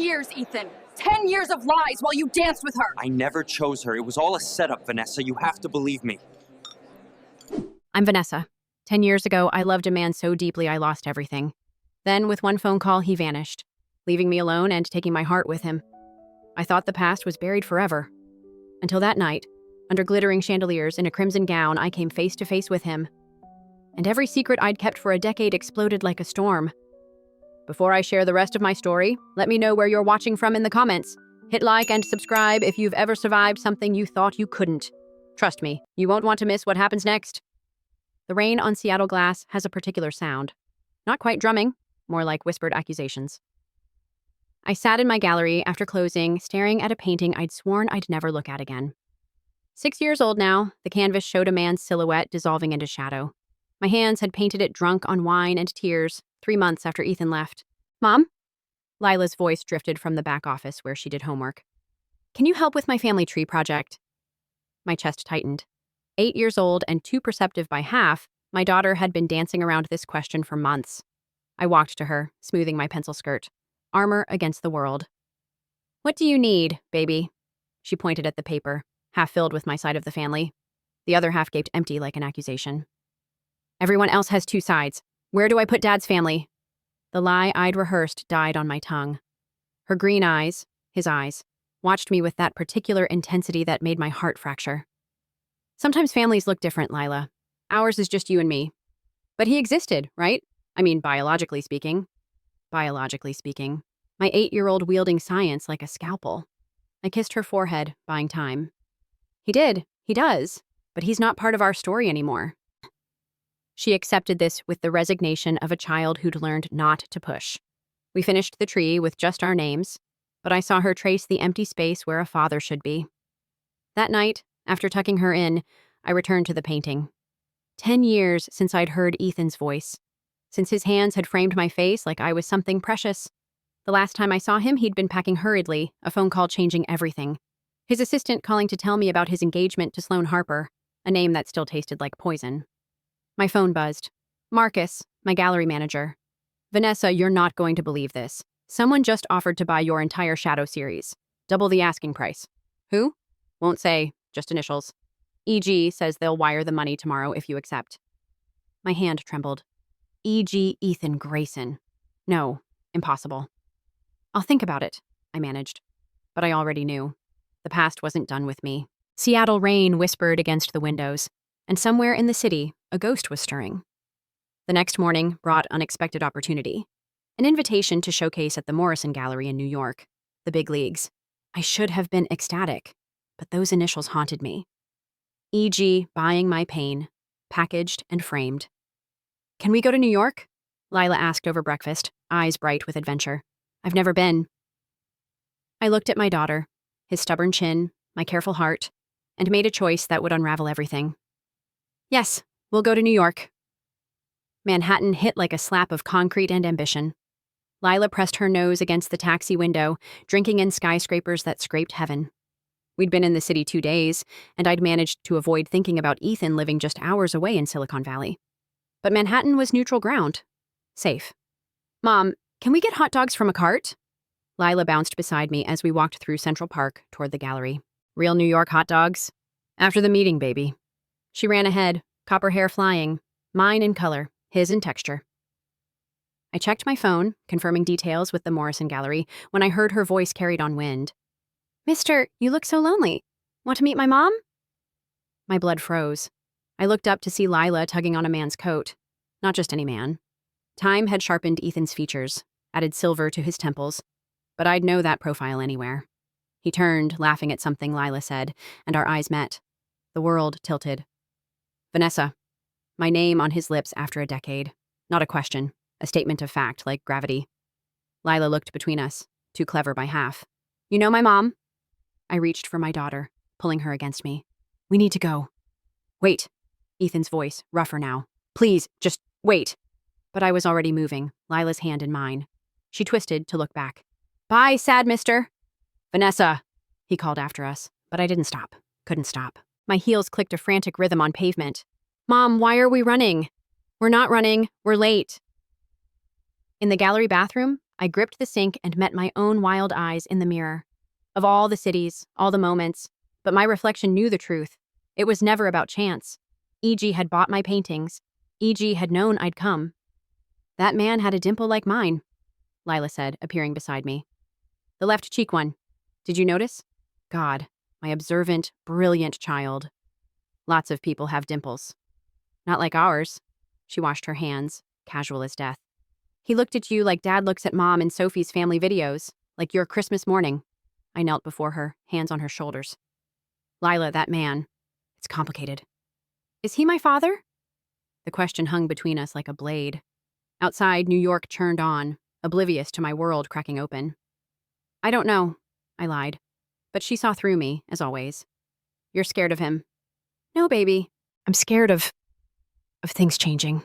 years, Ethan. 10 years of lies while you danced with her. I never chose her. It was all a setup, Vanessa. You have to believe me. I'm Vanessa. 10 years ago, I loved a man so deeply I lost everything. Then, with one phone call, he vanished, leaving me alone and taking my heart with him. I thought the past was buried forever. Until that night, under glittering chandeliers in a crimson gown, I came face to face with him. And every secret I'd kept for a decade exploded like a storm. Before I share the rest of my story, let me know where you're watching from in the comments. Hit like and subscribe if you've ever survived something you thought you couldn't. Trust me, you won't want to miss what happens next. The rain on Seattle glass has a particular sound. Not quite drumming, more like whispered accusations. I sat in my gallery after closing, staring at a painting I'd sworn I'd never look at again. 6 years old now, the canvas showed a man's silhouette dissolving into shadow. My hands had painted it drunk on wine and tears 3 months after Ethan left. Mom? Lila's voice drifted from the back office where she did homework. Can you help with my family tree project? My chest tightened. 8 years old and too perceptive by half, my daughter had been dancing around this question for months. I walked to her, smoothing my pencil skirt. Armor against the world. What do you need, baby? She pointed at the paper, half filled with my side of the family. The other half gaped empty like an accusation. Everyone else has 2 sides. Where do I put Dad's family? The lie I'd rehearsed died on my tongue. Her green eyes, his eyes, watched me with that particular intensity that made my heart fracture. Sometimes families look different, Lila. Ours is just you and me. But he existed, right? I mean, biologically speaking. Biologically speaking. My 8-year-old wielding science like a scalpel. I kissed her forehead, buying time. He did. He does. But he's not part of our story anymore. She accepted this with the resignation of a child who'd learned not to push. We finished the tree with just our names, but I saw her trace the empty space where a father should be. That night, after tucking her in, I returned to the painting. 10 years since I'd heard Ethan's voice. Since his hands had framed my face like I was something precious. The last time I saw him, he'd been packing hurriedly, a phone call changing everything. His assistant calling to tell me about his engagement to Sloane Harper, a name that still tasted like poison. My phone buzzed. Marcus, my gallery manager. Vanessa, you're not going to believe this. Someone just offered to buy your entire Shadow series. Double the asking price. Who? Won't say, just initials. EG says they'll wire the money tomorrow if you accept. My hand trembled. E.G. Ethan Grayson. No, impossible. I'll think about it, I managed. But I already knew. The past wasn't done with me. Seattle rain whispered against the windows, and somewhere in the city, a ghost was stirring. The next morning brought unexpected opportunity. An invitation to showcase at the Morrison Gallery in New York. The big leagues. I should have been ecstatic, but those initials haunted me. E.G. buying my pain, packaged and framed. Can we go to New York? Lila asked over breakfast, eyes bright with adventure. I've never been. I looked at my daughter, his stubborn chin, my careful heart, and made a choice that would unravel everything. Yes, we'll go to New York. Manhattan hit like a slap of concrete and ambition. Lila pressed her nose against the taxi window, drinking in skyscrapers that scraped heaven. We'd been in the city 2 days, and I'd managed to avoid thinking about Ethan living just hours away in Silicon Valley. But Manhattan was neutral ground. Safe. Mom, can we get hot dogs from a cart? Lila bounced beside me as we walked through Central Park toward the gallery. Real New York hot dogs? After the meeting, baby. She ran ahead, copper hair flying, mine in color, his in texture. I checked my phone, confirming details with the Morrison Gallery, when I heard her voice carried on wind. Mister, you look so lonely. Want to meet my mom? My blood froze. I looked up to see Lila tugging on a man's coat. Not just any man. Time had sharpened Ethan's features, added silver to his temples, but I'd know that profile anywhere. He turned, laughing at something Lila said, and our eyes met. The world tilted. Vanessa. My name on his lips after a decade. Not a question, a statement of fact like gravity. Lila looked between us, too clever by half. You know my mom? I reached for my daughter, pulling her against me. We need to go. Wait. Ethan's voice, rougher now. Please, just wait. But I was already moving, Lila's hand in mine. She twisted to look back. Bye, sad mister. Vanessa, he called after us, but I didn't stop. Couldn't stop. My heels clicked a frantic rhythm on pavement. Mom, why are we running? We're not running. We're late. In the gallery bathroom, I gripped the sink and met my own wild eyes in the mirror. Of all the cities, all the moments, but my reflection knew the truth. It was never about chance. E.G. had bought my paintings. E.G. had known I'd come. That man had a dimple like mine, Lila said, appearing beside me. The left cheek one. Did you notice? God, my observant, brilliant child. Lots of people have dimples. Not like ours. She washed her hands, casual as death. He looked at you like Dad looks at Mom in Sophie's family videos, like your Christmas morning. I knelt before her, hands on her shoulders. Lila, that man. It's complicated. Is he my father? The question hung between us like a blade. Outside, New York churned on, oblivious to my world cracking open. I don't know, I lied. But she saw through me, as always. You're scared of him. No, baby. I'm scared of things changing.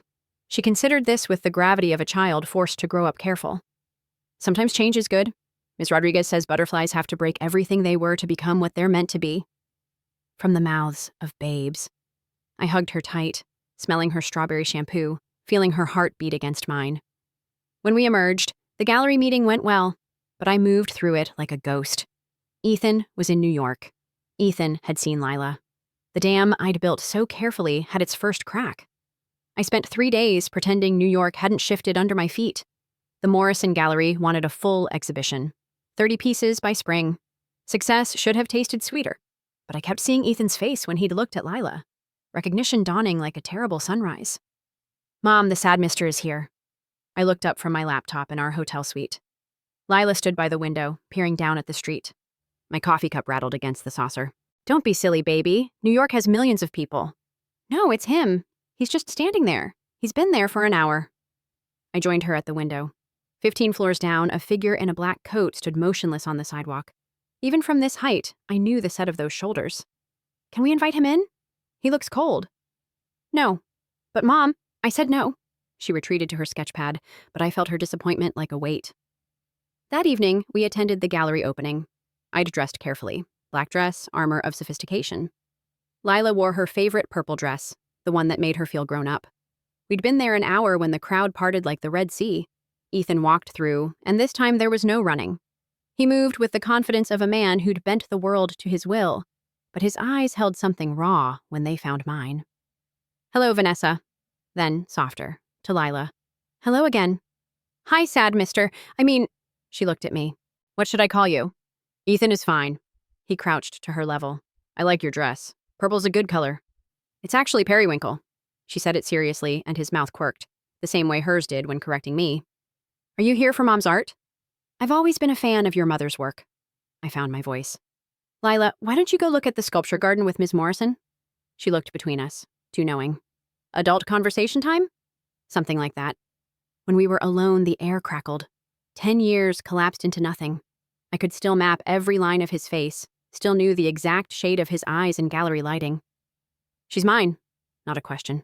She considered this with the gravity of a child forced to grow up careful. Sometimes change is good. Ms. Rodriguez says butterflies have to break everything they were to become what they're meant to be. From the mouths of babes. I hugged her tight, smelling her strawberry shampoo, feeling her heart beat against mine. When we emerged, the gallery meeting went well, but I moved through it like a ghost. Ethan was in New York. Ethan had seen Lila. The dam I'd built so carefully had its first crack. I spent 3 days pretending New York hadn't shifted under my feet. The Morrison Gallery wanted a full exhibition. 30 pieces by spring. Success should have tasted sweeter, but I kept seeing Ethan's face when he'd looked at Lila. Recognition dawning like a terrible sunrise. Mom, the sad mister is here. I looked up from my laptop in our hotel suite. Lila stood by the window, peering down at the street. My coffee cup rattled against the saucer. Don't be silly, baby. New York has millions of people. No, it's him. He's just standing there. He's been there for an hour. I joined her at the window. 15 floors down, a figure in a black coat stood motionless on the sidewalk. Even from this height, I knew the set of those shoulders. Can we invite him in? He looks cold. No. But Mom, I said no. She retreated to her sketchpad, but I felt her disappointment like a weight. That evening, we attended the gallery opening. I'd dressed carefully. Black dress, armor of sophistication. Lila wore her favorite purple dress, the one that made her feel grown up. We'd been there an hour when the crowd parted like the Red Sea. Ethan walked through, and this time there was no running. He moved with the confidence of a man who'd bent the world to his will, but his eyes held something raw when they found mine. Hello, Vanessa. Then, softer, to Lila. Hello again. Hi, sad mister. She looked at me. What should I call you? Ethan is fine. He crouched to her level. I like your dress. Purple's a good color. It's actually periwinkle. She said it seriously, and his mouth quirked, the same way hers did when correcting me. Are you here for Mom's art? I've always been a fan of your mother's work. I found my voice. Lila, why don't you go look at the sculpture garden with Ms. Morrison? She looked between us, too knowing. Adult conversation time? Something like that. When we were alone, the air crackled. 10 years collapsed into nothing. I could still map every line of his face, still knew the exact shade of his eyes in gallery lighting. She's mine. Not a question.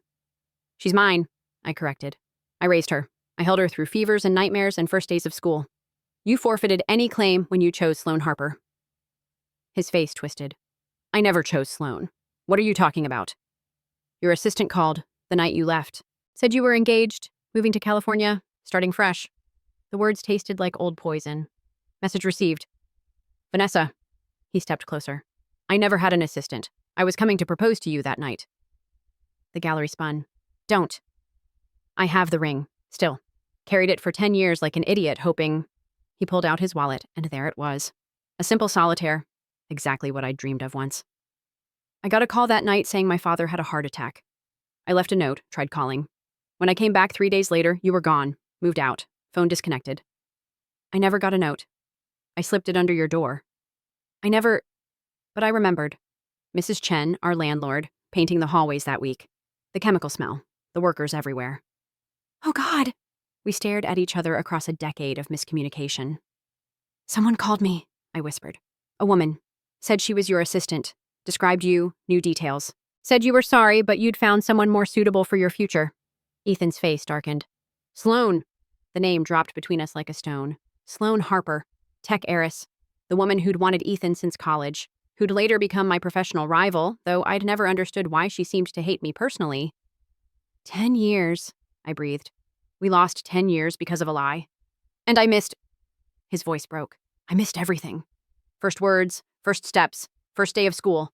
She's mine, I corrected. I raised her. I held her through fevers and nightmares and first days of school. You forfeited any claim when you chose Sloane Harper. His face twisted. I never chose Sloane. What are you talking about? Your assistant called the night you left. Said you were engaged, moving to California, starting fresh. The words tasted like old poison. Message received. Vanessa. He stepped closer. I never had an assistant. I was coming to propose to you that night. The gallery spun. Don't. I have the ring. Still. Carried it for 10 years like an idiot, hoping... He pulled out his wallet, and there it was. A simple solitaire. Exactly what I'd dreamed of once. I got a call that night saying my father had a heart attack. I left a note, tried calling. When I came back 3 days later, you were gone. Moved out. Phone disconnected. I never got a note. I slipped it under your door. But I remembered. Mrs. Chen, our landlord, painting the hallways that week. The chemical smell. The workers everywhere. Oh, God! We stared at each other across a decade of miscommunication. Someone called me, I whispered. A woman. Said she was your assistant. Described you, new details. Said you were sorry, but you'd found someone more suitable for your future. Ethan's face darkened. Sloane. The name dropped between us like a stone. Sloane Harper. Tech heiress. The woman who'd wanted Ethan since college. Who'd later become my professional rival, though I'd never understood why she seemed to hate me personally. 10 years, I breathed. We lost 10 years because of a lie. And I missed. His voice broke. I missed everything. First words, first steps, first day of school.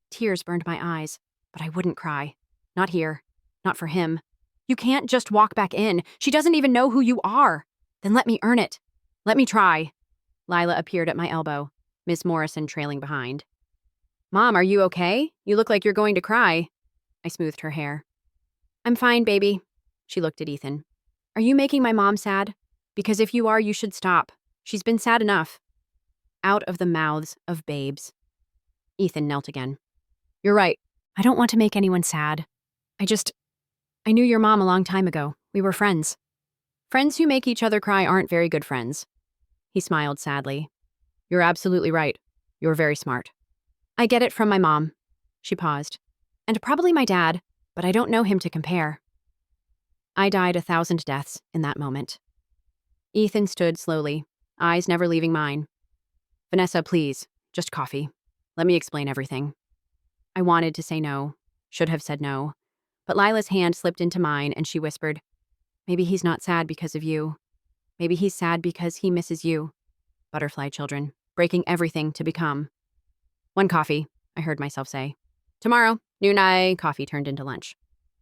Tears burned my eyes, but I wouldn't cry. Not here. Not for him. You can't just walk back in. She doesn't even know who you are. Then let me earn it. Let me try. Lila appeared at my elbow, Miss Morrison trailing behind. Mom, are you okay? You look like you're going to cry. I smoothed her hair. I'm fine, baby. She looked at Ethan. Are you making my mom sad? Because if you are, you should stop. She's been sad enough. Out of the mouths of babes. Ethan knelt again. You're right. I don't want to make anyone sad. I knew your mom a long time ago. We were friends. Friends who make each other cry aren't very good friends. He smiled sadly. You're absolutely right. You're very smart. I get it from my mom. She paused. And probably my dad, but I don't know him to compare. I died 1,000 deaths in that moment. Ethan stood slowly, eyes never leaving mine. Vanessa, please, just coffee. Let me explain everything. I wanted to say no, should have said no, but Lila's hand slipped into mine and she whispered, maybe he's not sad because of you. Maybe he's sad because he misses you. Butterfly children, breaking everything to become. One coffee, I heard myself say. Tomorrow, noon coffee turned into lunch.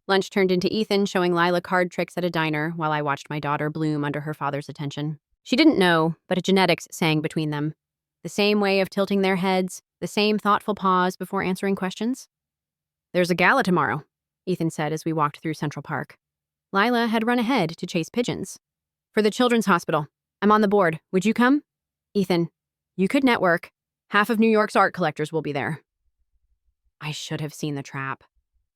Lunch turned into Ethan showing Lila card tricks at a diner while I watched my daughter bloom under her father's attention. She didn't know, but a genetics sang between them. The same way of tilting their heads, the same thoughtful pause before answering questions. There's a gala tomorrow, Ethan said as we walked through Central Park. Lila had run ahead to chase pigeons. For the Children's Hospital. I'm on the board. Would you come? Ethan, you could network. Half of New York's art collectors will be there. I should have seen the trap.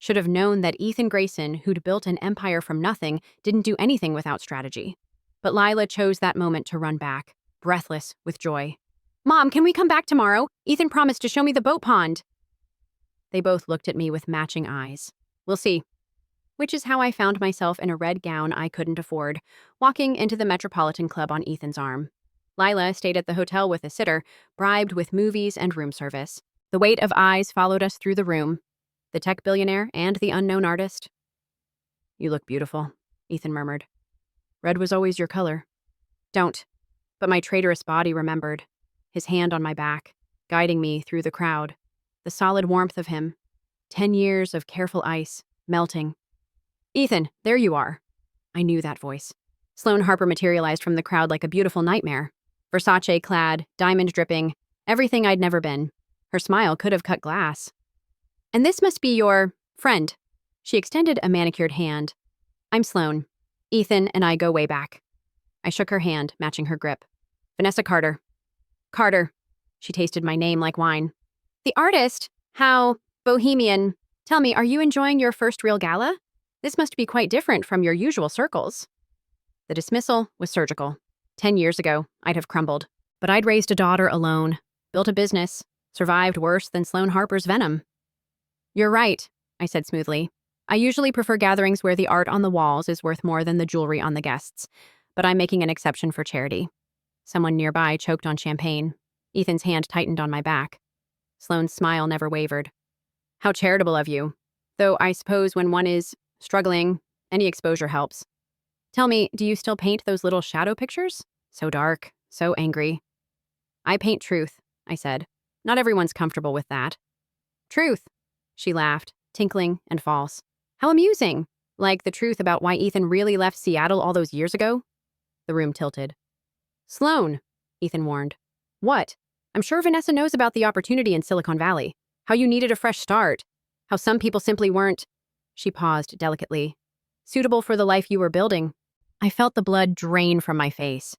Should have known that Ethan Grayson, who'd built an empire from nothing, didn't do anything without strategy. But Lila chose that moment to run back, breathless with joy. Mom, can we come back tomorrow? Ethan promised to show me the boat pond. They both looked at me with matching eyes. We'll see. Which is how I found myself in a red gown I couldn't afford, walking into the Metropolitan Club on Ethan's arm. Lila stayed at the hotel with a sitter, bribed with movies and room service. The weight of eyes followed us through the room. The tech billionaire and the unknown artist. You look beautiful, Ethan murmured. Red was always your color. Don't. But my traitorous body remembered. His hand on my back, guiding me through the crowd. The solid warmth of him. 10 years of careful ice, melting. Ethan, there you are. I knew that voice. Sloane Harper materialized from the crowd like a beautiful nightmare. Versace-clad, diamond-dripping, everything I'd never been. Her smile could have cut glass. And this must be your friend. She extended a manicured hand. I'm Sloane. Ethan and I go way back. I shook her hand, matching her grip. Vanessa Carter. Carter. She tasted my name like wine. The artist? How bohemian. Tell me, are you enjoying your first real gala? This must be quite different from your usual circles. The dismissal was surgical. 10 years ago, I'd have crumbled. But I'd raised a daughter alone, built a business, survived worse than Sloane Harper's venom. You're right, I said smoothly. I usually prefer gatherings where the art on the walls is worth more than the jewelry on the guests, but I'm making an exception for charity. Someone nearby choked on champagne. Ethan's hand tightened on my back. Sloane's smile never wavered. How charitable of you. Though I suppose when one is struggling, any exposure helps. Tell me, do you still paint those little shadow pictures? So dark, so angry. I paint truth, I said. Not everyone's comfortable with that. Truth, she laughed, tinkling and false. How amusing! Like the truth about why Ethan really left Seattle all those years ago? The room tilted. Sloane, Ethan warned. What? I'm sure Vanessa knows about the opportunity in Silicon Valley. How you needed a fresh start. How some people simply weren't, she paused delicately, suitable for the life you were building. I felt the blood drain from my face.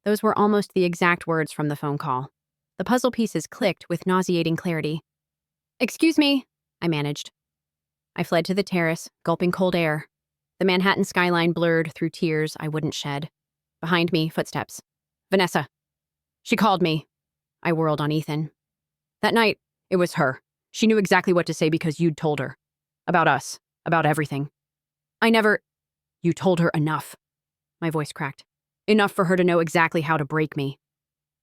Those were almost the exact words from the phone call. The puzzle pieces clicked with nauseating clarity. Excuse me, I managed. I fled to the terrace, gulping cold air. The Manhattan skyline blurred through tears I wouldn't shed. Behind me, footsteps. Vanessa. She called me. I whirled on Ethan. That night, it was her. She knew exactly what to say because you'd told her. About us. About everything. You told her enough. My voice cracked. Enough for her to know exactly how to break me.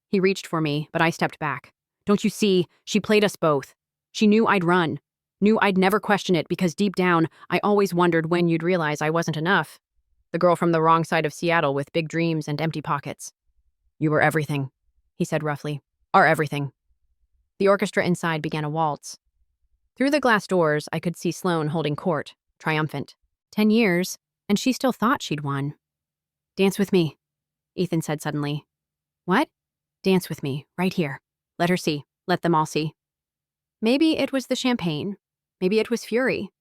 He reached for me, but I stepped back. Don't you see? She played us both. She knew I'd run. Knew I'd never question it because deep down, I always wondered when you'd realize I wasn't enough. The The girl from the wrong side of Seattle with big dreams and empty pockets. You were everything, he said roughly. Our everything. The orchestra inside began a waltz. Through the glass doors, I could see Sloane holding court, triumphant. 10 years, and she still thought she'd won. Dance with me, Ethan said suddenly. What? Dance with me, right here. Let her see. Let them all see. Maybe it was the champagne. Maybe it was fury.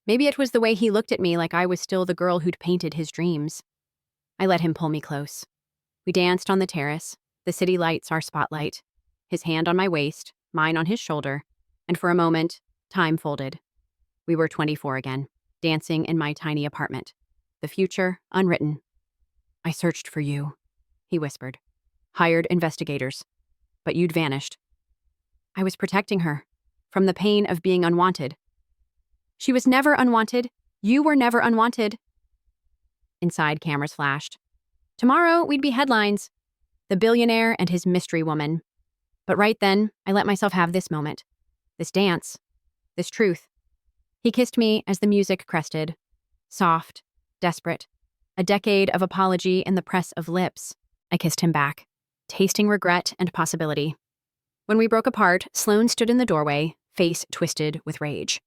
Maybe it was the way he looked at me like I was still the girl who'd painted his dreams. I let him pull me close. We danced on the terrace, the city lights our spotlight, his hand on my waist, mine on his shoulder, and for a moment, time folded. We were 24 again, dancing in my tiny apartment. The future, unwritten. I searched for you, he whispered. Hired investigators. But you'd vanished. I was protecting her from the pain of being unwanted. She was never unwanted. You were never unwanted. Inside, cameras flashed. Tomorrow, we'd be headlines. The billionaire and his mystery woman. But right then, I let myself have this moment. This dance. This truth. He kissed me as the music crested. Soft. Desperate. A decade of apology in the press of lips. I kissed him back, tasting regret and possibility. When we broke apart, Sloane stood in the doorway, face twisted with rage.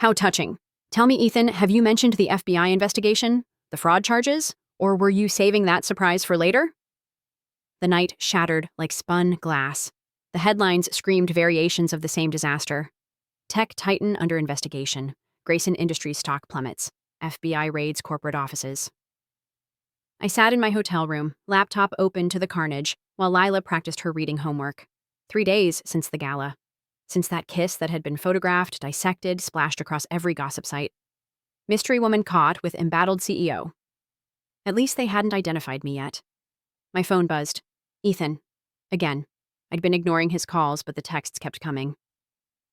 How touching. Tell me, Ethan, have you mentioned the FBI investigation? The fraud charges? Or were you saving that surprise for later? The night shattered like spun glass. The headlines screamed variations of the same disaster. Tech titan under investigation. Grayson Industries stock plummets. FBI raids corporate offices. I sat in my hotel room, laptop open to the carnage, while Lila practiced her reading homework. 3 days since the gala. Since that kiss that had been photographed, dissected, splashed across every gossip site. Mystery woman caught with embattled CEO. At least they hadn't identified me yet. My phone buzzed. Ethan. Again. I'd been ignoring his calls, but the texts kept coming.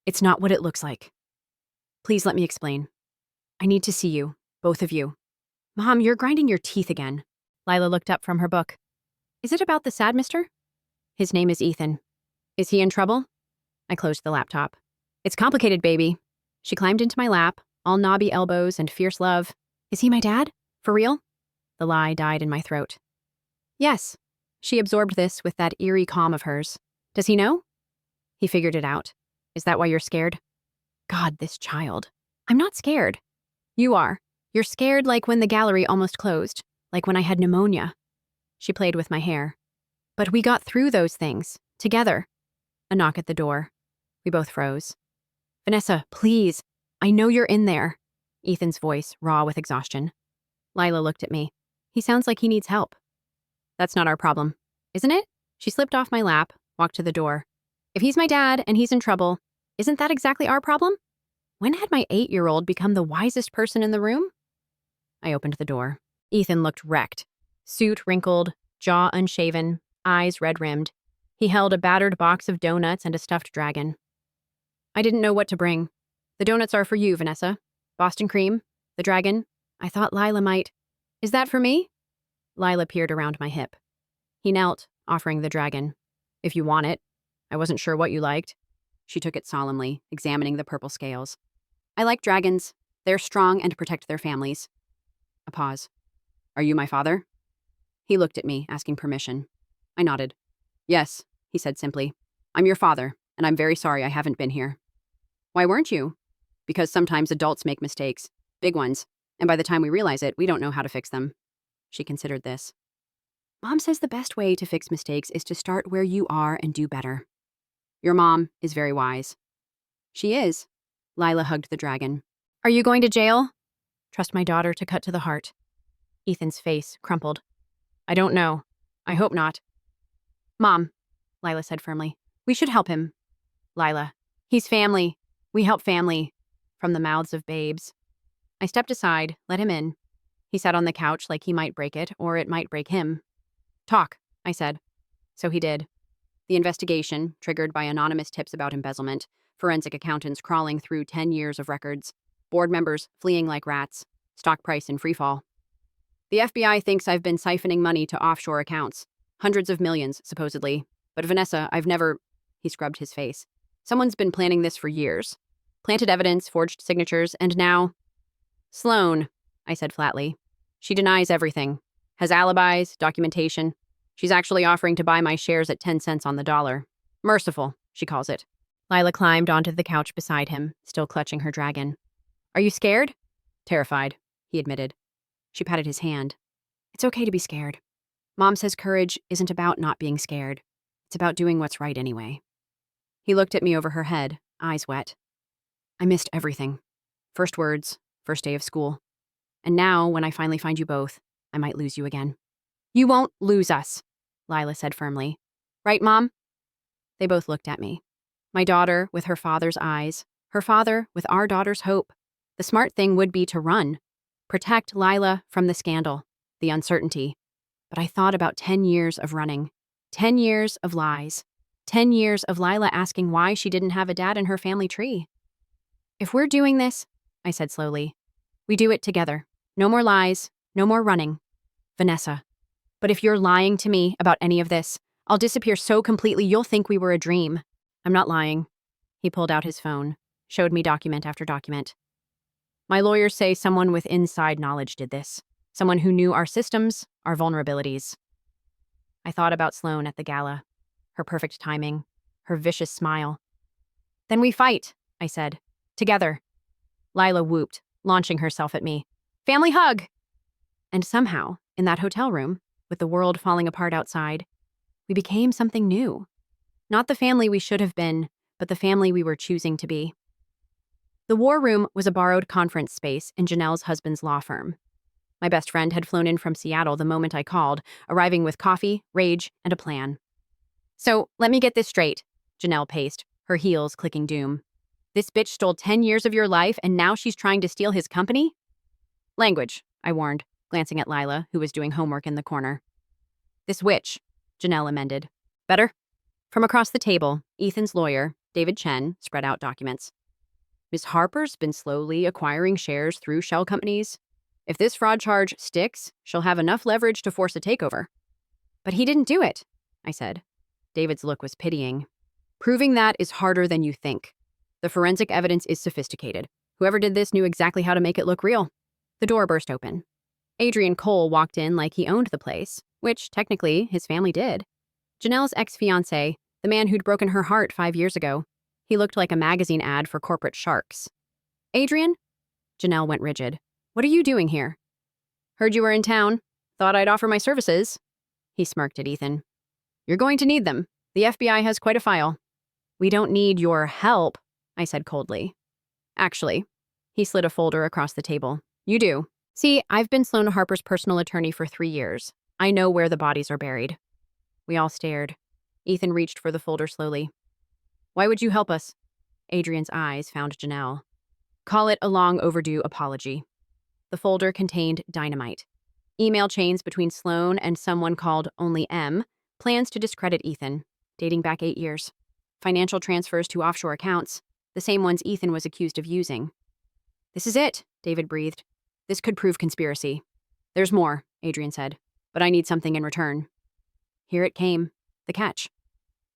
It's not what it looks like. Please let me explain. I need to see you, both of you. Mom, you're grinding your teeth again. Lila looked up from her book. Is it about the sad mister? His name is Ethan. Is he in trouble? I closed the laptop. It's complicated, baby. She climbed into my lap, all knobby elbows and fierce love. Is he my dad? For real? The lie died in my throat. Yes. She absorbed this with that eerie calm of hers. Does he know? He figured it out. Is that why you're scared? God, this child. I'm not scared. You are. You're scared like when the gallery almost closed, like when I had pneumonia. She played with my hair. But we got through those things, together. A knock at the door. We both froze. Vanessa, please. I know you're in there. Ethan's voice, raw with exhaustion. Lila looked at me. He sounds like he needs help. That's not our problem, isn't it? She slipped off my lap, walked to the door. If he's my dad and he's in trouble, isn't that exactly our problem? When had my 8-year-old become the wisest person in the room? I opened the door. Ethan looked wrecked. Suit wrinkled, jaw unshaven, eyes red-rimmed. He held a battered box of donuts and a stuffed dragon. I didn't know what to bring. The donuts are for you, Vanessa. Boston cream. The dragon. I thought Lila might. Is that for me? Lila peered around my hip. He knelt, offering the dragon. If you want it. I wasn't sure what you liked. She took it solemnly, examining the purple scales. I like dragons. They're strong and protect their families. A pause. Are you my father? He looked at me, asking permission. I nodded. Yes, he said simply. I'm your father, and I'm very sorry I haven't been here. Why weren't you? Because sometimes adults make mistakes, big ones, and by the time we realize it, we don't know how to fix them. She considered this. Mom says the best way to fix mistakes is to start where you are and do better. Your mom is very wise. She is. Lila hugged the dragon. Are you going to jail? Trust my daughter to cut to the heart. Ethan's face crumpled. I don't know. I hope not. Mom, Lila said firmly, we should help him. Lila, he's family. We help family. From the mouths of babes. I stepped aside, let him in. He sat on the couch like he might break it, or it might break him. Talk, I said. So he did. The investigation, triggered by anonymous tips about embezzlement, forensic accountants crawling through 10 years of records, board members fleeing like rats, stock price in freefall. The FBI thinks I've been siphoning money to offshore accounts. Hundreds of millions, supposedly. But Vanessa, I've never... He scrubbed his face. Someone's been planning this for years. Planted evidence, forged signatures, and now... Sloane, I said flatly. She denies everything. Has alibis, documentation. She's actually offering to buy my shares at 10 cents on the dollar. Merciful, she calls it. Lila climbed onto the couch beside him, still clutching her dragon. Are you scared? Terrified, he admitted. She patted his hand. It's okay to be scared. Mom says courage isn't about not being scared. It's about doing what's right anyway. He looked at me over her head, eyes wet. I missed everything. First words, first day of school. And now, when I finally find you both, I might lose you again. You won't lose us, Lila said firmly. Right, Mom? They both looked at me. My daughter with her father's eyes, her father with our daughter's hope. The smart thing would be to run. Protect Lila from the scandal, the uncertainty. But I thought about 10 years of running. 10 years of lies. 10 years of Lila asking why she didn't have a dad in her family tree. If we're doing this, I said slowly, we do it together. No more lies, no more running. Vanessa. But if you're lying to me about any of this, I'll disappear so completely you'll think we were a dream. I'm not lying. He pulled out his phone, showed me document after document. My lawyers say someone with inside knowledge did this. Someone who knew our systems, our vulnerabilities. I thought about Sloane at the gala. Her perfect timing, her vicious smile. Then we fight, I said. Together. Lila whooped, launching herself at me. Family hug! And somehow, in that hotel room, with the world falling apart outside, we became something new. Not the family we should have been, but the family we were choosing to be. The war room was a borrowed conference space in Janelle's husband's law firm. My best friend had flown in from Seattle the moment I called, arriving with coffee, rage, and a plan. So, let me get this straight, Janelle paced, her heels clicking doom. This bitch stole 10 years of your life and now she's trying to steal his company? Language, I warned, glancing at Lila, who was doing homework in the corner. This witch, Janelle amended. Better? From across the table, Ethan's lawyer, David Chen, spread out documents. Ms. Harper's been slowly acquiring shares through shell companies. If this fraud charge sticks, she'll have enough leverage to force a takeover. But he didn't do it, I said. David's look was pitying. Proving that is harder than you think. The forensic evidence is sophisticated. Whoever did this knew exactly how to make it look real. The door burst open. Adrian Cole walked in like he owned the place, which, technically, his family did. Janelle's ex-fiancé, the man who'd broken her heart 5 years ago. He looked like a magazine ad for corporate sharks. Adrian? Janelle went rigid. What are you doing here? Heard you were in town. Thought I'd offer my services. He smirked at Ethan. You're going to need them. The FBI has quite a file. We don't need your help, I said coldly. Actually, he slid a folder across the table. You do. See, I've been Sloane Harper's personal attorney for 3 years. I know where the bodies are buried. We all stared. Ethan reached for the folder slowly. Why would you help us? Adrian's eyes found Janelle. Call it a long overdue apology. The folder contained dynamite. Email chains between Sloane and someone called Only M, plans to discredit Ethan, dating back 8 years. Financial transfers to offshore accounts, the same ones Ethan was accused of using. This is it, David breathed. This could prove conspiracy. There's more, Adrian said, but I need something in return. Here it came, the catch.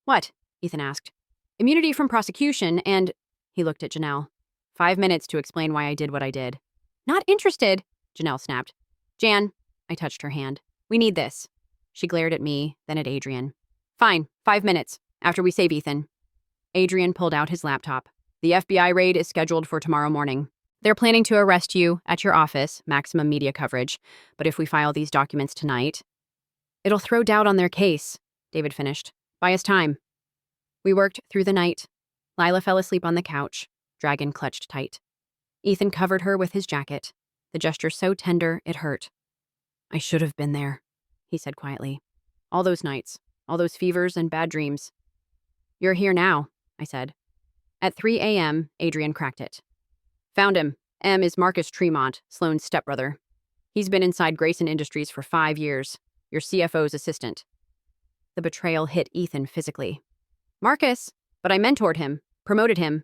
What? Ethan asked. Immunity from prosecution and, he looked at Janelle. 5 minutes to explain why I did what I did. Not interested, Janelle snapped. Jan, I touched her hand. We need this. She glared at me, then at Adrian. Fine, 5 minutes, after we save Ethan. Adrian pulled out his laptop. The FBI raid is scheduled for tomorrow morning. They're planning to arrest you at your office, maximum media coverage. But if we file these documents tonight, it'll throw doubt on their case, David finished. Buy us time. We worked through the night. Lila fell asleep on the couch, Dragon clutched tight. Ethan covered her with his jacket, the gesture so tender it hurt. I should have been there, he said quietly. All those nights, all those fevers and bad dreams. You're here now, I said. At 3 a.m., Adrian cracked it. Found him. M is Marcus Tremont, Sloane's stepbrother. He's been inside Grayson Industries for 5 years, your CFO's assistant. The betrayal hit Ethan physically. Marcus, but I mentored him, promoted him.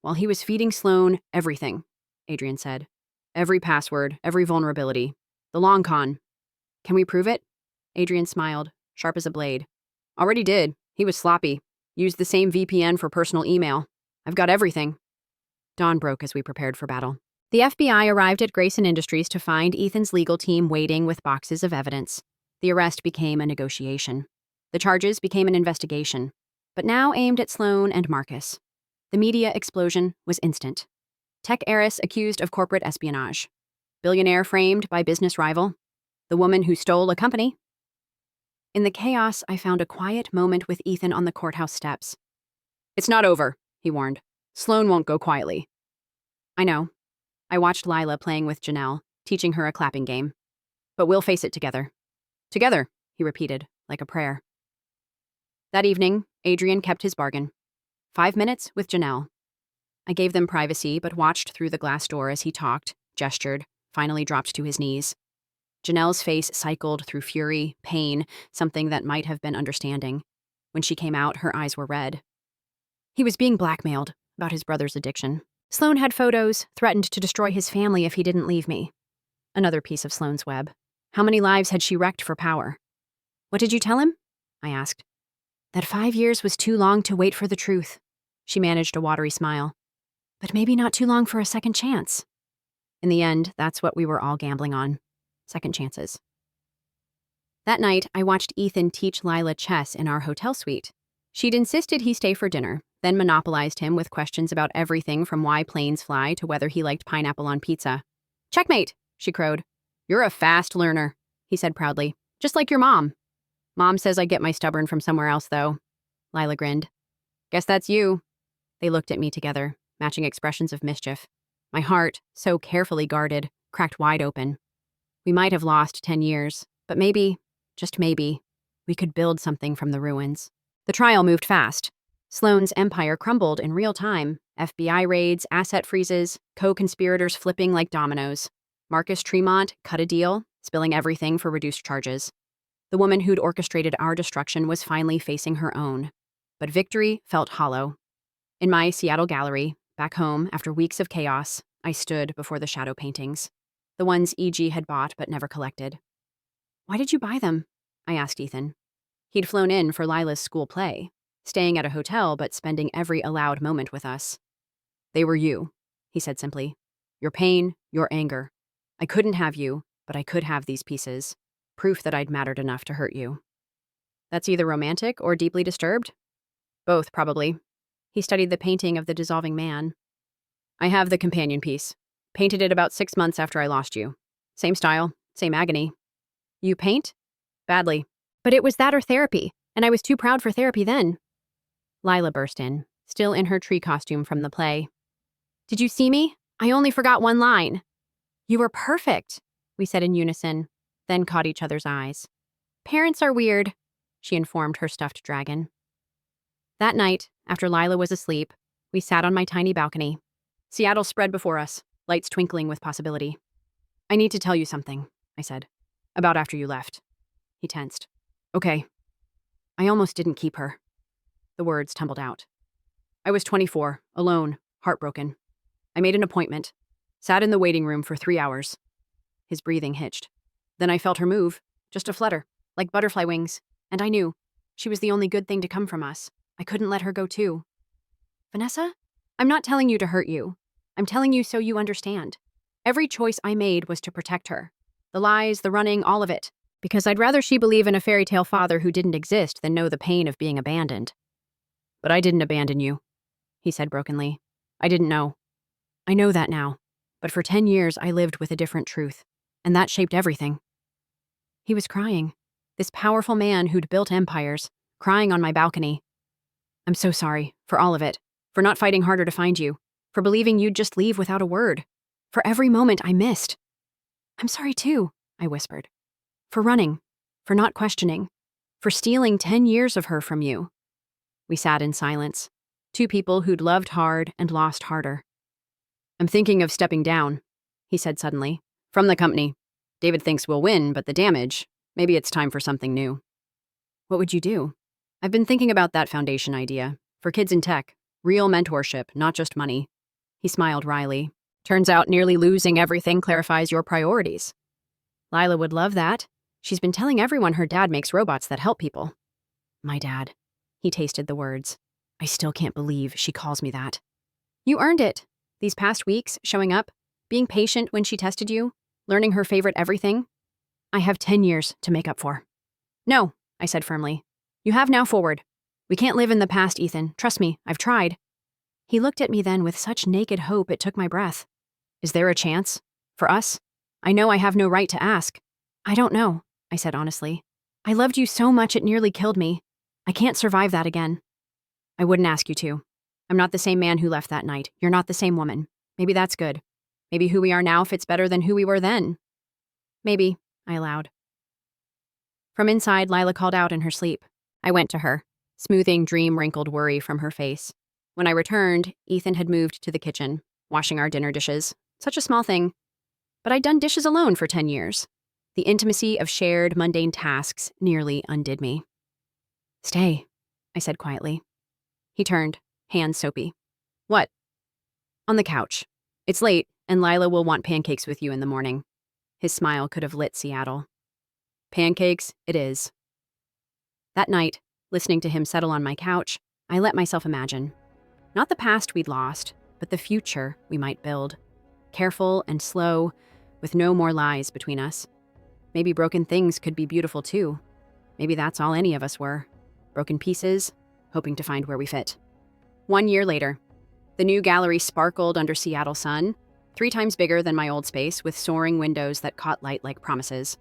While he was feeding Sloane everything, Adrian said. Every password, every vulnerability. The long con. Can we prove it? Adrian smiled, sharp as a blade. Already did. He was sloppy. Used the same VPN for personal email. I've got everything. Dawn broke as we prepared for battle. The FBI arrived at Grayson Industries to find Ethan's legal team waiting with boxes of evidence. The arrest became a negotiation. The charges became an investigation, but now aimed at Sloan and Marcus. The media explosion was instant. Tech heiress accused of corporate espionage. Billionaire framed by business rival. The woman who stole a company. In the chaos, I found a quiet moment with Ethan on the courthouse steps. "It's not over," he warned. "Sloan won't go quietly." "I know." I watched Lila playing with Janelle, teaching her a clapping game. "But we'll face it together." "Together," he repeated, like a prayer. That evening, Adrian kept his bargain. 5 minutes with Janelle. I gave them privacy, but watched through the glass door as he talked, gestured, finally dropped to his knees. Janelle's face cycled through fury, pain, something that might have been understanding. When she came out, her eyes were red. He was being blackmailed about his brother's addiction. Sloan had photos, threatened to destroy his family if he didn't leave me. Another piece of Sloan's web. How many lives had she wrecked for power? "What did you tell him?" I asked. "That 5 years was too long to wait for the truth." She managed a watery smile. "But maybe not too long for a second chance." In the end, that's what we were all gambling on. Second chances. That night, I watched Ethan teach Lila chess in our hotel suite. She'd insisted he stay for dinner, then monopolized him with questions about everything from why planes fly to whether he liked pineapple on pizza. "Checkmate," she crowed. "You're a fast learner," he said proudly. "Just like your mom." "Mom says I get my stubborn from somewhere else, though." Lila grinned. "Guess that's you." They looked at me together, matching expressions of mischief. My heart, so carefully guarded, cracked wide open. We might have lost 10 years, but maybe, just maybe, we could build something from the ruins. The trial moved fast. Sloan's empire crumbled in real time. FBI raids, asset freezes, co-conspirators flipping like dominoes. Marcus Tremont cut a deal, spilling everything for reduced charges. The woman who'd orchestrated our destruction was finally facing her own. But victory felt hollow. In my Seattle gallery, back home after weeks of chaos, I stood before the shadow paintings. The ones E.G. had bought but never collected. "Why did you buy them?" I asked Ethan. He'd flown in for Lila's school play, staying at a hotel but spending every allowed moment with us. "They were you," he said simply. "Your pain, your anger. I couldn't have you, but I could have these pieces. Proof that I'd mattered enough to hurt you." That's either romantic or deeply disturbed. Both, probably. He studied the painting of the dissolving man. "I have the companion piece. Painted it about 6 months after I lost you. Same style, same agony." "You paint?" "Badly. But it was that or therapy, and I was too proud for therapy then." Lila burst in, still in her tree costume from the play. "Did you see me? I only forgot one line." "You were perfect," we said in unison, then caught each other's eyes. "Parents are weird," she informed her stuffed dragon. That night, after Lila was asleep, we sat on my tiny balcony. Seattle spread before us, lights twinkling with possibility. "I need to tell you something," I said. "About after you left." He tensed. "Okay. I almost didn't keep her." The words tumbled out. "I was 24, alone, heartbroken. I made an appointment. Sat in the waiting room for 3 hours." His breathing hitched. "Then I felt her move, just a flutter, like butterfly wings, and I knew she was the only good thing to come from us. I couldn't let her go too." "Vanessa, I'm not telling you to hurt you. I'm telling you so you understand. Every choice I made was to protect her. The lies, the running, all of it. Because I'd rather she believe in a fairy tale father who didn't exist than know the pain of being abandoned." "But I didn't abandon you," he said brokenly. "I didn't know. I know that now. But for 10 years, I lived with a different truth. And that shaped everything." He was crying. This powerful man who'd built empires, crying on my balcony. "I'm so sorry, for all of it. For not fighting harder to find you. For believing you'd just leave without a word. For every moment I missed." "I'm sorry too," I whispered. "For running. For not questioning. For stealing 10 years of her from you." We sat in silence. Two people who'd loved hard and lost harder. "I'm thinking of stepping down," he said suddenly. "From the company. David thinks we'll win, but the damage, maybe it's time for something new." "What would you do?" "I've been thinking about that foundation idea. For kids in tech. Real mentorship, not just money." He smiled wryly. "Turns out nearly losing everything clarifies your priorities." "Lila would love that. She's been telling everyone her dad makes robots that help people." "My dad." He tasted the words. "I still can't believe she calls me that." "You earned it. These past weeks, showing up, Being patient when she tested you? Learning her favorite everything? I have 10 years to make up for. No, I said firmly. You have now forward. We can't live in the past, Ethan. Trust me, I've tried. He looked at me then with such naked hope it took my breath. Is there a chance? For us? I know I have no right to ask. I don't know, I said honestly. I loved you so much it nearly killed me. I can't survive that again. I wouldn't ask you to. I'm not the same man who left that night. You're not the same woman. Maybe that's good. Maybe who we are now fits better than who we were then. Maybe, I allowed. From inside, Lila called out in her sleep. I went to her, smoothing dream-wrinkled worry from her face. When I returned, Ethan had moved to the kitchen, washing our dinner dishes. Such a small thing. But I'd done dishes alone for 10 years. The intimacy of shared, mundane tasks nearly undid me. Stay, I said quietly. He turned, hands soapy. What? On the couch. It's late, and Lila will want pancakes with you in the morning. His smile could have lit Seattle. Pancakes it is. That night, listening to him settle on my couch, I let myself imagine. Not the past we'd lost, but the future we might build. Careful and slow, with no more lies between us. Maybe broken things could be beautiful too. Maybe that's all any of us were. Broken pieces, hoping to find where we fit. 1 year later, the new gallery sparkled under Seattle sun, 3 times bigger than my old space, with soaring windows that caught light like promises.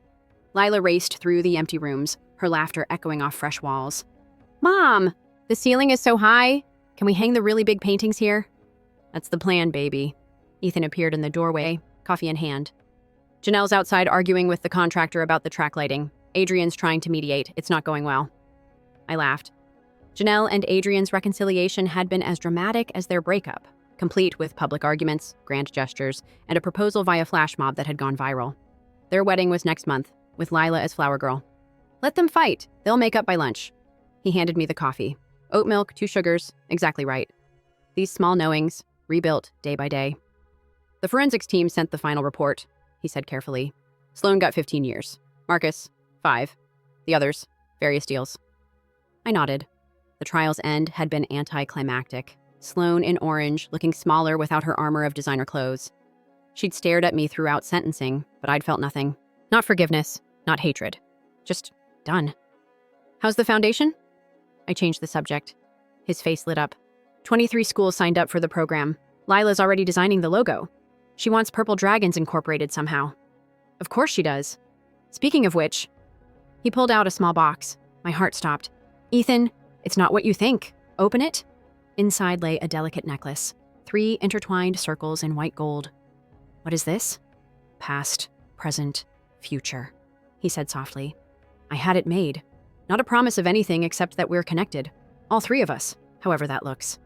Lila raced through the empty rooms, her laughter echoing off fresh walls. Mom, the ceiling is so high. Can we hang the really big paintings here? That's the plan, baby. Ethan appeared in the doorway, coffee in hand. Janelle's outside arguing with the contractor about the track lighting. Adrian's trying to mediate. It's not going well. I laughed. Janelle and Adrian's reconciliation had been as dramatic as their breakup, complete with public arguments, grand gestures, and a proposal via flash mob that had gone viral. Their wedding was next month, with Lila as flower girl. Let them fight. They'll make up by lunch. He handed me the coffee. Oat milk, 2 sugars, exactly right. These small knowings, rebuilt day by day. The forensics team sent the final report, he said carefully. Sloan got 15 years. Marcus, 5. The others, various deals. I nodded. The trial's end had been anticlimactic. Sloan in orange, looking smaller without her armor of designer clothes. She'd stared at me throughout sentencing, but I'd felt nothing. Not forgiveness, not hatred. Just done. How's the foundation? I changed the subject. His face lit up. 23 schools signed up for the program. Lila's already designing the logo. She wants purple dragons incorporated somehow. Of course she does. Speaking of which, he pulled out a small box. My heart stopped. Ethan, it's not what you think. Open it. Inside lay a delicate necklace. 3 intertwined circles in white gold. What is this? Past, present, future, he said softly. I had it made. Not a promise of anything except that we're connected. All 3 of us, however that looks.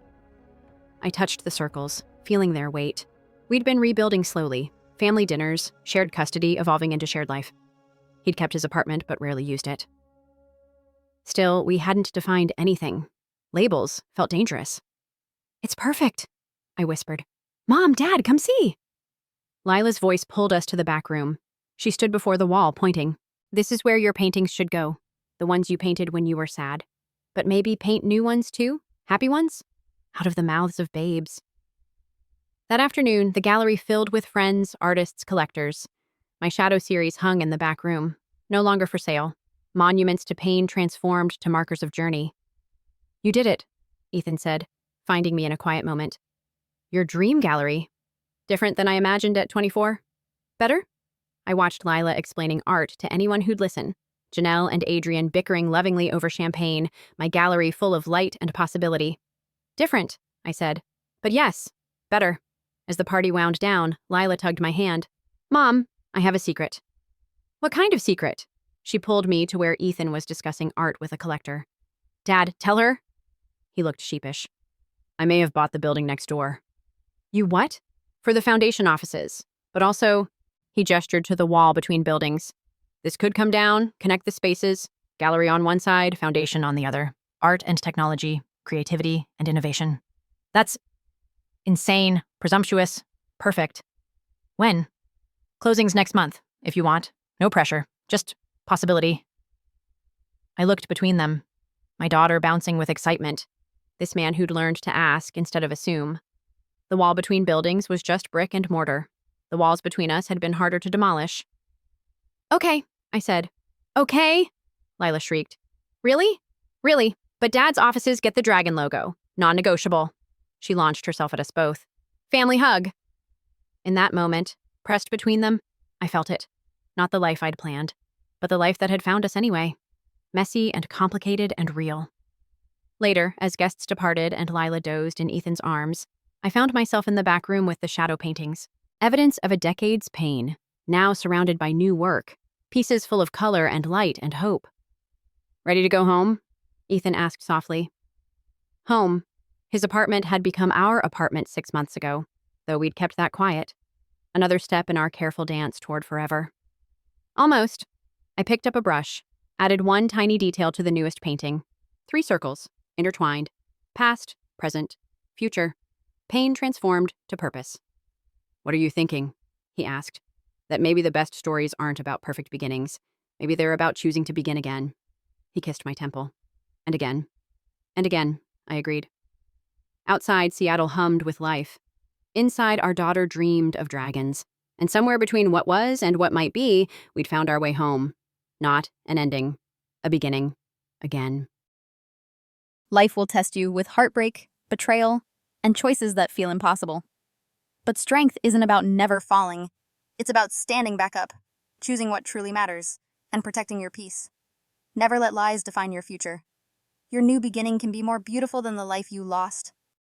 I touched the circles, feeling their weight. We'd been rebuilding slowly. Family dinners, shared custody evolving into shared life. He'd kept his apartment but rarely used it. Still, we hadn't defined anything. Labels felt dangerous. It's perfect, I whispered. Mom, Dad, come see. Lila's voice pulled us to the back room. She stood before the wall, pointing. This is where your paintings should go. The ones you painted when you were sad. But maybe paint new ones too? Happy ones? Out of the mouths of babes. That afternoon, the gallery filled with friends, artists, collectors. My shadow series hung in the back room, no longer for sale. Monuments to pain transformed to markers of journey. You did it, Ethan said, finding me in a quiet moment. Your dream gallery. Different than I imagined at 24? Better? I watched Lila explaining art to anyone who'd listen. Janelle and Adrian bickering lovingly over champagne, my gallery full of light and possibility. Different, I said. But yes, better. As the party wound down, Lila tugged my hand. Mom, I have a secret. What kind of secret? She pulled me to where Ethan was discussing art with a collector. Dad, tell her. He looked sheepish. I may have bought the building next door. You what? For the foundation offices. But also, he gestured to the wall between buildings. This could come down, connect the spaces. Gallery on one side, foundation on the other. Art and technology, creativity and innovation. That's insane, presumptuous, perfect. When? Closing's next month, if you want. No pressure, just possibility. I looked between them, my daughter bouncing with excitement. This man who'd learned to ask instead of assume. The wall between buildings was just brick and mortar. The walls between us had been harder to demolish. Okay, I said. Okay, Lila shrieked. Really? Really? But Dad's offices get the dragon logo. Non-negotiable. She launched herself at us both. Family hug. In that moment, pressed between them, I felt it. Not the life I'd planned, but the life that had found us anyway. Messy and complicated and real. Later, as guests departed and Lila dozed in Ethan's arms, I found myself in the back room with the shadow paintings. Evidence of a decade's pain, now surrounded by new work. Pieces full of color and light and hope. Ready to go home? Ethan asked softly. Home. His apartment had become our apartment 6 months ago, though we'd kept that quiet. Another step in our careful dance toward forever. Almost. I picked up a brush, added one tiny detail to the newest painting. 3 circles, intertwined. Past, present, future. Pain transformed to purpose. What are you thinking? He asked. That maybe the best stories aren't about perfect beginnings. Maybe they're about choosing to begin again. He kissed my temple. And again. And again, I agreed. Outside, Seattle hummed with life. Inside, our daughter dreamed of dragons. And somewhere between what was and what might be, we'd found our way home. Not an ending. A beginning. Again. Life will test you with heartbreak, betrayal, and choices that feel impossible. But strength isn't about never falling. It's about standing back up, choosing what truly matters, and protecting your peace. Never let lies define your future. Your new beginning can be more beautiful than the life you lost.